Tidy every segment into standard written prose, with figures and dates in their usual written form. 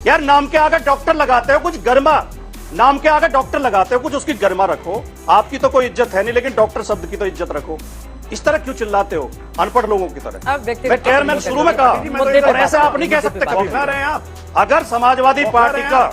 यार नाम के आगे डॉक्टर लगाते हो, कुछ गरिमा, नाम के आगे डॉक्टर लगाते हो, कुछ उसकी गरिमा रखो। आपकी तो कोई इज्जत है नहीं, लेकिन डॉक्टर शब्द की तो इज्जत रखो। इस तरह क्यों चिल्लाते हो अनपढ़ लोगों की तरह? मैं कह मैंने शुरू में कहा, और ऐसा आप नहीं कह सकते कभी। अगर समाजवादी पार्टी का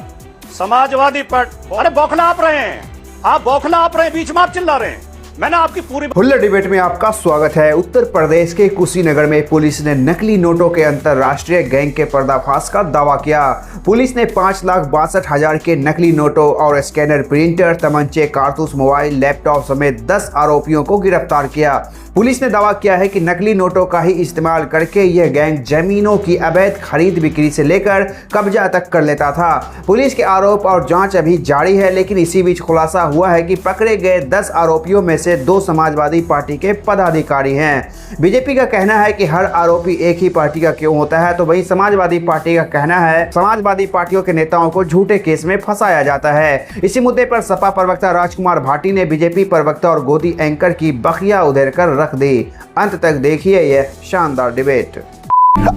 अरे बौखला आप रहे हैं, आप बौखला आप रहे हैं, बीच में आप चिल्ला रहे हैं। मैंने आपकी पूरी हुल्लड़ डिबेट में आपका स्वागत है। उत्तर प्रदेश के कुशीनगर में पुलिस ने नकली नोटों के अंतरराष्ट्रीय गैंग के पर्दाफाश का दावा किया। पुलिस ने 5,62,000 के नकली नोटों और स्कैनर, प्रिंटर, तमंचे, कारतूस, मोबाइल, लैपटॉप समेत 10 आरोपियों को गिरफ्तार किया। पुलिस ने दावा किया है कि नकली नोटों का ही इस्तेमाल करके यह गैंग जमीनों की अवैध खरीद बिक्री से लेकर कब्जा तक कर लेता था। पुलिस के आरोप और जांच अभी जारी है, लेकिन इसी बीच खुलासा हुआ है कि पकड़े गए 10 आरोपियों में से 2 समाजवादी पार्टी के पदाधिकारी हैं। बीजेपी का कहना है कि हर आरोपी एक ही पार्टी का क्यों होता है, तो वहीं समाजवादी पार्टी का कहना है समाजवादी पार्टियों के नेताओं को झूठे केस में फंसाया जाता है। इसी मुद्दे पर सपा प्रवक्ता राजकुमार भाटी ने बीजेपी प्रवक्ता और गोदी एंकर की बखिया उधेड़ कर रख दी। अंत तक देखिए यह शानदार डिबेट।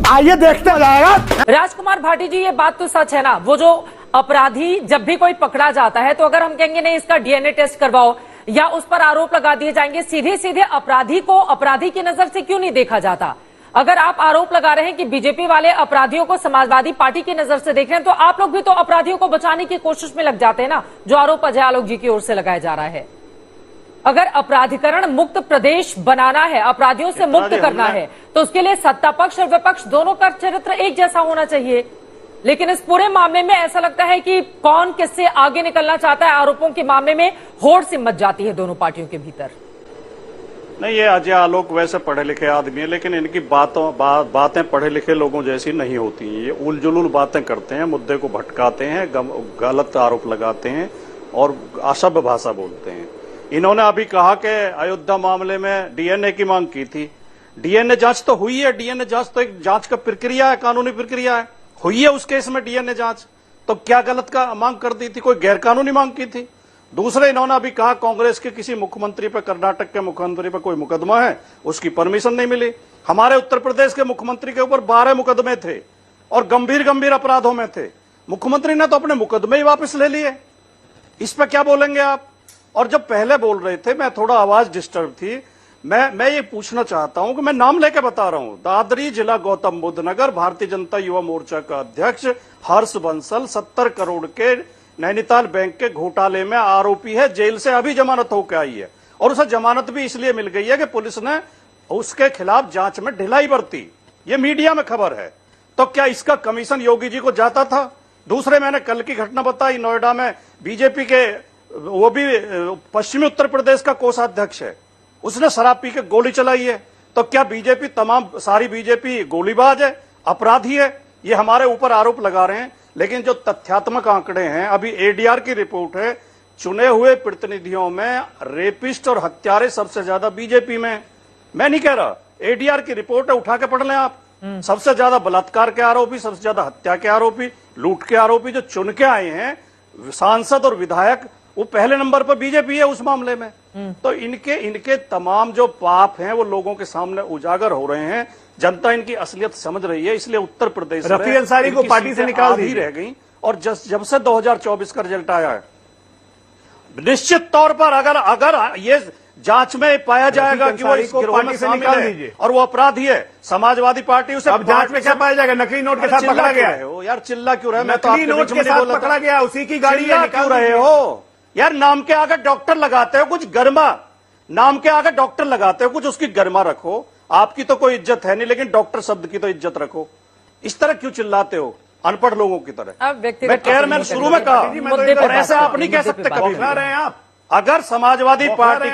आइए देखते जाएगा। राजकुमार भाटी जी, ये बात तो सच है ना, वो जो अपराधी जब भी कोई पकड़ा जाता है तो अगर हम कहेंगे नहीं इसका डीएनए टेस्ट करवाओ या उस पर आरोप लगा दिए जाएंगे, सीधे सीधे अपराधी को अपराधी की नजर से क्यों नहीं देखा जाता? अगर आप आरोप लगा रहे हैं कि बीजेपी वाले अपराधियों को समाजवादी पार्टी की नजर से देख रहे हैं, तो आप लोग भी तो अपराधियों को बचाने की कोशिश में लग जाते हैं ना, जो आरोप अजय आलोक जी की ओर से लगाया जा रहा है। अगर अपराधीकरण मुक्त प्रदेश बनाना है, अपराधियों से मुक्त करना है, तो उसके लिए सत्ता पक्ष और विपक्ष दोनों का चरित्र एक जैसा होना चाहिए। लेकिन इस पूरे मामले में ऐसा लगता है कि कौन किससे आगे निकलना चाहता है। आरोपों के मामले में होड़ सी मच जाती है दोनों पार्टियों के भीतर। नहीं, ये अजय आलोक वैसे पढ़े लिखे आदमी है, लेकिन इनकी बातें पढ़े लिखे लोगों जैसी नहीं होती। ये उलझुल बातें करते हैं, मुद्दे को भटकाते हैं, गलत आरोप लगाते हैं और असभ्य भाषा बोलते हैं। इन्होंने अभी कहा कि अयोध्या मामले में डीएनए की मांग की थी। डीएनए जांच तो हुई है, डीएनए जांच तो एक जांच का प्रक्रिया है, कानूनी प्रक्रिया है, हुई है उस केस में डीएनए जांच। तो क्या गलत का मांग कर दी थी? कोई गैर कानूनी मांग की थी? दूसरे इन्होंने अभी कहा कांग्रेस के किसी मुख्यमंत्री पर, कर्नाटक के मुख्यमंत्री पर कोई मुकदमा है, उसकी परमिशन नहीं मिली। हमारे उत्तर प्रदेश के मुख्यमंत्री के ऊपर 12 मुकदमे थे और गंभीर अपराधों में थे। मुख्यमंत्री ने तो अपने मुकदमे ही वापस ले लिए। इस पर क्या बोलेंगे आप? और जब पहले बोल रहे थे, मैं थोड़ा आवाज डिस्टर्ब थी, मैं ये पूछना चाहता हूं कि मैं नाम लेके बता रहा हूं, दादरी जिला गौतम बुद्ध नगर भारतीय जनता युवा मोर्चा का अध्यक्ष हर्ष बंसल 70 करोड़ के नैनीताल बैंक के घोटाले में आरोपी है, जेल से अभी जमानत होकर आई है। और उसे जमानत भी इसलिए मिल गई है कि पुलिस ने उसके खिलाफ जांच में ढिलाई बरती। ये मीडिया में खबर है। तो क्या इसका कमीशन योगी जी को जाता था? दूसरे, मैंने कल की घटना बताई, नोएडा में बीजेपी के, वो भी पश्चिमी उत्तर प्रदेश का कोषाध्यक्ष है, उसने शराब पी के गोली चलाई है। तो क्या बीजेपी सारी बीजेपी गोलीबाज है, अपराधी है? ये हमारे ऊपर आरोप लगा रहे हैं, लेकिन जो तथ्यात्मक आंकड़े हैं, अभी एडीआर की रिपोर्ट है, चुने हुए प्रतिनिधियों में रेपिस्ट और हत्यारे सबसे ज्यादा बीजेपी में। मैं नहीं कह रहा, एडीआर की रिपोर्ट है, उठा के पढ़ लें आप। सबसे ज्यादा बलात्कार के आरोपी, सबसे ज्यादा हत्या के आरोपी, लूट के आरोपी जो चुन के आए हैं, सांसद और विधायक, वो पहले नंबर पर बीजेपी है उस मामले में। तो इनके तमाम जो पाप हैं वो लोगों के सामने उजागर हो रहे हैं। जनता इनकी असलियत समझ रही है, इसलिए उत्तर प्रदेश में रफी अंसारी को पार्टी से निकाल दी रह गई। और जब से 2024 का रिजल्ट आया है, निश्चित तौर पर अगर ये जांच में पाया जाएगा कि वो इस गिरोह में शामिल है और वो अपराधी है, समाजवादी पार्टी उसे, अब जांच में क्या पाया जाएगा? नकली नोट के साथ पकड़ा गया है। यार चिल्ला क्यों रहे? नकली नोट के साथ पकड़ा गया, उसी की गाड़ी क्यों रहे हो? यार नाम के आगे डॉक्टर लगाते हो, कुछ गरिमा, नाम के आगे डॉक्टर लगाते हो, कुछ उसकी गरिमा रखो। आपकी तो कोई इज्जत है नहीं, लेकिन डॉक्टर शब्द की तो इज्जत रखो। इस तरह क्यों चिल्लाते हो अनपढ़ लोगों की तरह? मैं शुरू में कहा, और ऐसे आप नहीं कह सकते कभी भी। अगर समाजवादी पार्टी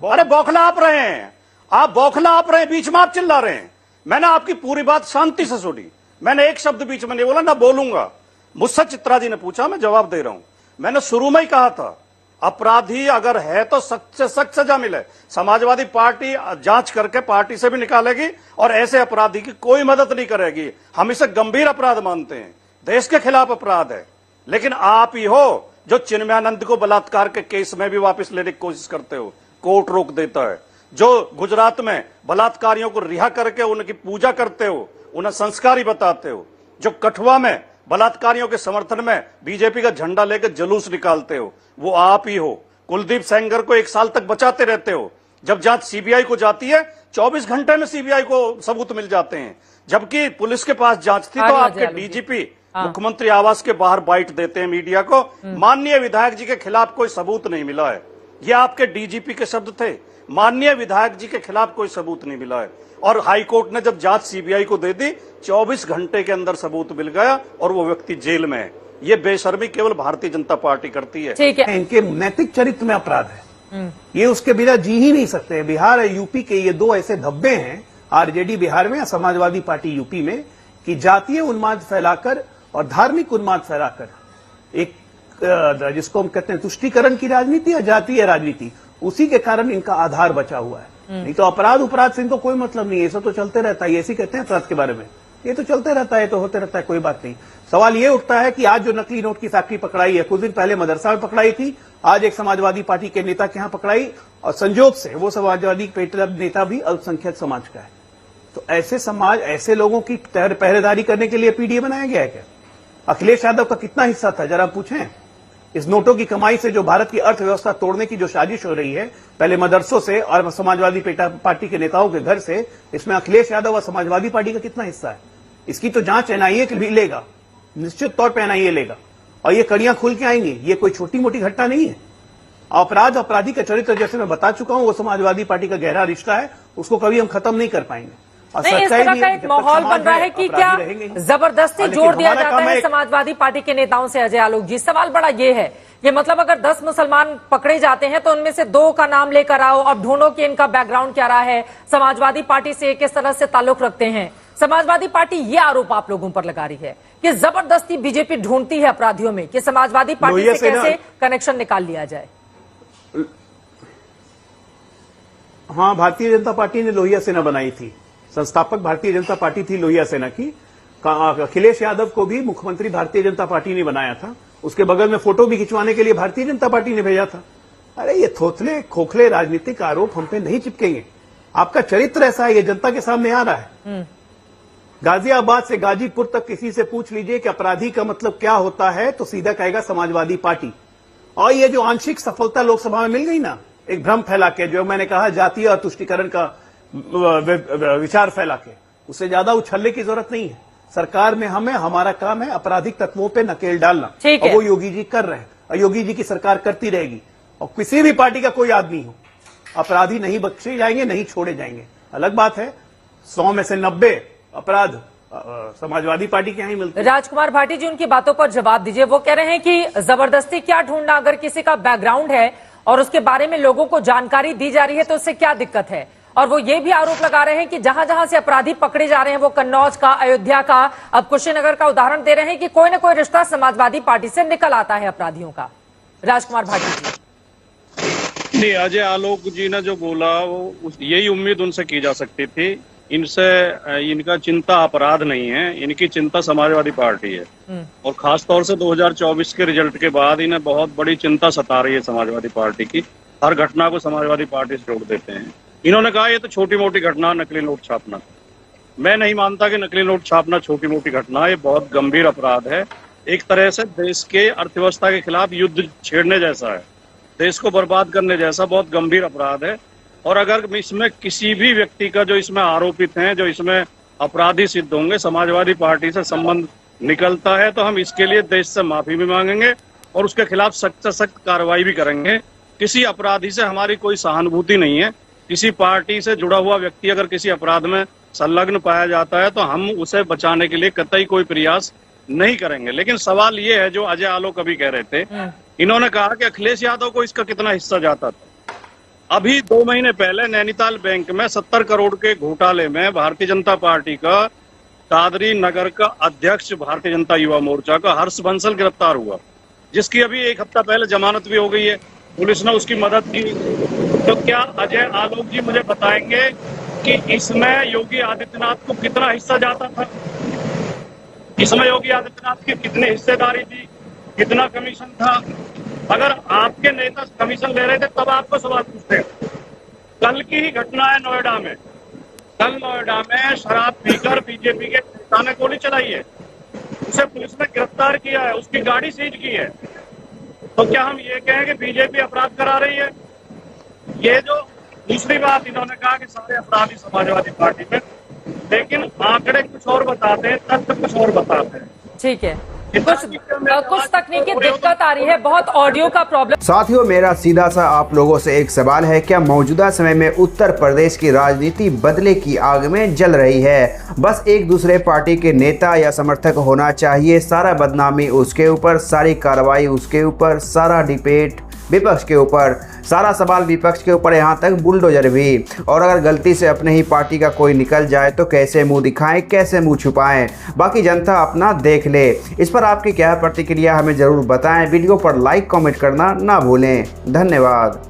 अरे बौखला आप रहे हैं, आप बौखला आप रहे हैं, बीच में आप चिल्ला रहे हैं। मैंने आपकी पूरी बात शांति से सुनी, मैंने एक शब्द बीच में नहीं बोला, ना बोलूंगा। मुझसे चित्रा जी ने पूछा, मैं जवाब दे रहा हूं। मैंने शुरू में ही कहा था, अपराधी अगर है तो सख्त से सख्त सजा मिले। समाजवादी पार्टी जांच करके पार्टी से भी निकालेगी और ऐसे अपराधी की कोई मदद नहीं करेगी। हम इसे गंभीर अपराध मानते हैं, देश के खिलाफ अपराध है। लेकिन आप ही हो जो चिन्मयानंद को बलात्कार के केस में भी वापस लेने की कोशिश करते हो, कोर्ट रोक देता है। जो गुजरात में बलात्कारियों को रिहा करके उनकी पूजा करते हो, उन्हें संस्कारी बताते हो, जो कठुआ में बलात्कारियों के समर्थन में बीजेपी का झंडा लेकर जुलूस निकालते हो, वो आप ही हो। कुलदीप सेंगर को 1 साल तक बचाते रहते हो। जब जांच सीबीआई को जाती है 24 घंटे में सीबीआई को सबूत मिल जाते हैं, जबकि पुलिस के पास जांच थी तो आपके डीजीपी मुख्यमंत्री आवास के बाहर बाइट देते हैं मीडिया को, माननीय विधायक जी के खिलाफ कोई सबूत नहीं मिला है। ये आपके डीजीपी के शब्द थे, माननीय विधायक जी के खिलाफ कोई सबूत नहीं मिला है। और हाईकोर्ट ने जब जांच सीबीआई को दे दी, 24 घंटे के अंदर सबूत मिल गया और वो व्यक्ति जेल में है। ये बेशर्मी केवल भारतीय जनता पार्टी करती है। ठीक है, इनके नैतिक चरित्र में अपराध है, ये उसके बिना जी ही नहीं सकते। बिहार और यूपी के ये 2 ऐसे धब्बे हैं, आरजेडी बिहार में, समाजवादी पार्टी यूपी में, कि जातीय उन्माद फैलाकर और धार्मिक उन्माद फैलाकर एक जिसको हम कहते हैं तुष्टीकरण की राजनीति या जातीय राजनीति, उसी के कारण इनका आधार बचा हुआ है। नहीं तो अपराध से इनको कोई मतलब नहीं है, ऐसा तो चलते रहता है। ऐसे कहते हैं अपराध के बारे में, ये तो चलते रहता है, तो होते रहता है, कोई बात नहीं। सवाल ये उठता है कि आज जो नकली नोट की फैक्ट्री पकड़ाई है, कुछ दिन पहले मदरसा में पकड़ाई थी, आज एक समाजवादी पार्टी के नेता के यहां पकड़ाई, और संजोग से वो समाजवादी नेता भी अल्पसंख्यक समाज का है। तो ऐसे समाज, ऐसे लोगों की पहरेदारी करने के लिए पीडीए बनाया गया है क्या? अखिलेश यादव का कितना हिस्सा था जरा पूछें? इस नोटों की कमाई से जो भारत की अर्थव्यवस्था तोड़ने की जो साजिश हो रही है, पहले मदरसों से और समाजवादी पार्टी के नेताओं के घर से, इसमें अखिलेश यादव और समाजवादी पार्टी का कितना हिस्सा है? इसकी तो जांच एनआईए भी लेगा, निश्चित तौर पर एनआईए लेगा, और ये कड़ियां खुल के आएंगी। ये कोई छोटी मोटी घटना नहीं है। अपराध, अपराधी का चरित्र, जैसे मैं बता चुका हूं, वो समाजवादी पार्टी का गहरा रिश्ता है, उसको कभी हम खत्म नहीं कर पाएंगे। नहीं, इस तरह का एक माहौल बन रहा है कि क्या जबरदस्ती जोड़ दिया जाता है समाजवादी पार्टी के नेताओं से? अजय आलोक जी, सवाल बड़ा ये है कि मतलब अगर 10 मुसलमान पकड़े जाते हैं तो उनमें से 2 का नाम लेकर आओ, अब ढूंढो कि इनका बैकग्राउंड क्या रहा है, समाजवादी पार्टी से किस तरह से ताल्लुक रखते हैं। समाजवादी पार्टी ये आरोप आप लोगों पर लगा रही है कि जबरदस्ती बीजेपी ढूंढती है अपराधियों में, कि समाजवादी पार्टी से कैसे कनेक्शन निकाल लिया जाए। हाँ, भारतीय जनता पार्टी ने लोहिया सेना बनाई थी, संस्थापक भारतीय जनता पार्टी थी लोहिया सेना की। अखिलेश यादव को भी मुख्यमंत्री भारतीय जनता पार्टी ने बनाया था, उसके बगल में फोटो भी खिंचवाने के लिए भारतीय जनता पार्टी ने भेजा था। अरे ये थोथले खोखले राजनीतिक आरोप हम पे नहीं चिपकेंगे। आपका चरित्र ऐसा है, ये जनता के सामने आ रहा है। गाजियाबाद से गाजीपुर तक किसी से पूछ लीजिए कि अपराधी का मतलब क्या होता है, तो सीधा कहेगा समाजवादी पार्टी। और ये जो आंशिक सफलता लोकसभा में मिल गई ना, एक भ्रम फैला के, जो मैंने कहा जातीय और तुष्टीकरण का विचार फैला के, उससे ज्यादा उछलने की जरूरत नहीं है। सरकार में हमारा काम है आपराधिक तत्वों पे नकेल डालना, और वो योगी जी कर रहे हैं, और योगी जी की सरकार करती रहेगी। और किसी भी पार्टी का कोई आदमी हो, अपराधी नहीं बख्शे जाएंगे, नहीं छोड़े जाएंगे। अलग बात है 100 में से 90 अपराध समाजवादी पार्टी के यहां ही मिलते हैं। राजकुमार भाटी जी, उनकी बातों पर जवाब दीजिए। वो कह रहे हैं कि जबरदस्ती क्या ढूंढना, अगर किसी का बैकग्राउंड है और उसके बारे में लोगों को जानकारी दी जा रही है तो उससे क्या दिक्कत है? और वो ये भी आरोप लगा रहे हैं कि जहां जहां से अपराधी पकड़े जा रहे हैं, वो कन्नौज का, अयोध्या का, अब कुशीनगर का उदाहरण दे रहे हैं कि कोई ना कोई रिश्ता समाजवादी पार्टी से निकल आता है अपराधियों का। राजकुमार भाटी जी। नहीं, अजय आलोक जी ने जो बोला वो यही उम्मीद उनसे की जा सकती थी। इनसे इनका चिंता अपराध नहीं है, इनकी चिंता समाजवादी पार्टी है। और खास तौर से 2024 के रिजल्ट के बाद इन्हें बहुत बड़ी चिंता सता रही है समाजवादी पार्टी की। हर घटना को समाजवादी पार्टी से जोड़ देते हैं। इन्होंने कहा ये तो छोटी मोटी घटना, नकली नोट छापना। मैं नहीं मानता कि नकली नोट छापना छोटी मोटी घटना है, ये बहुत गंभीर अपराध है। एक तरह से देश के अर्थव्यवस्था के खिलाफ युद्ध छेड़ने जैसा है, देश को बर्बाद करने जैसा बहुत गंभीर अपराध है। और अगर इसमें किसी भी व्यक्ति का जो इसमें आरोपित हैं, जो इसमें अपराधी सिद्ध होंगे, समाजवादी पार्टी से संबंध निकलता है, तो हम इसके लिए देश से माफी भी मांगेंगे और उसके खिलाफ सख्त से सख्त कार्रवाई भी करेंगे। किसी अपराधी से हमारी कोई सहानुभूति नहीं है। किसी पार्टी से जुड़ा हुआ व्यक्ति अगर किसी अपराध में संलग्न पाया जाता है तो हम उसे बचाने के लिए कतई कोई प्रयास नहीं करेंगे। लेकिन सवाल ये है, जो अजय आलोक अभी कह रहे थे, इन्होंने कहा कि अखिलेश यादव को इसका कितना हिस्सा जाता था। अभी 2 महीने पहले नैनीताल बैंक में 70 करोड़ के घोटाले में भारतीय जनता पार्टी का दादरी नगर का अध्यक्ष भारतीय जनता युवा मोर्चा का हर्ष बंसल गिरफ्तार हुआ, जिसकी अभी 1 हफ्ता पहले जमानत भी हो गई है। पुलिस ने उसकी मदद की। तो क्या अजय आलोक जी मुझे बताएंगे कि इसमें योगी आदित्यनाथ को कितना हिस्सा जाता था? इसमें योगी आदित्यनाथ की कितनी हिस्सेदारी थी, कितना कमीशन था? अगर आपके नेता कमीशन ले रहे थे तब आपको सवाल पूछते हैं। कल की ही घटना है नोएडा में। कल नोएडा में शराब पीकर बीजेपी के नेता ने गोली चलाई है। उसे पुलिस ने गिरफ्तार किया है, उसकी गाड़ी सीज की है। तो क्या हम ये कहें कि बीजेपी अपराध करा रही है? ये जो दूसरी बात इन्होंने कहा कि सारे अपराधी समाजवादी पार्टी में, लेकिन आंकड़े कुछ और बताते हैं, तथ्य कुछ और बताते हैं। ठीक है, कुछ तकनीकी दिक्कत आ रही है, बहुत ऑडियो का प्रॉब्लम। साथियों, मेरा सीधा सा आप लोगों से एक सवाल है, क्या मौजूदा समय में उत्तर प्रदेश की राजनीति बदले की आग में जल रही है? बस एक दूसरे पार्टी के नेता या समर्थक होना चाहिए, सारा बदनामी उसके ऊपर, सारी कार्रवाई उसके ऊपर, सारा डिबेट विपक्ष के ऊपर, सारा सवाल विपक्ष के ऊपर, यहाँ तक बुलडोजर भी। और अगर गलती से अपने ही पार्टी का कोई निकल जाए तो कैसे मुंह दिखाएं, कैसे मुंह छुपाएं? बाकी जनता अपना देख ले। इस पर आपकी क्या प्रतिक्रिया हमें जरूर बताएं। वीडियो पर लाइक कमेंट करना ना भूलें। धन्यवाद।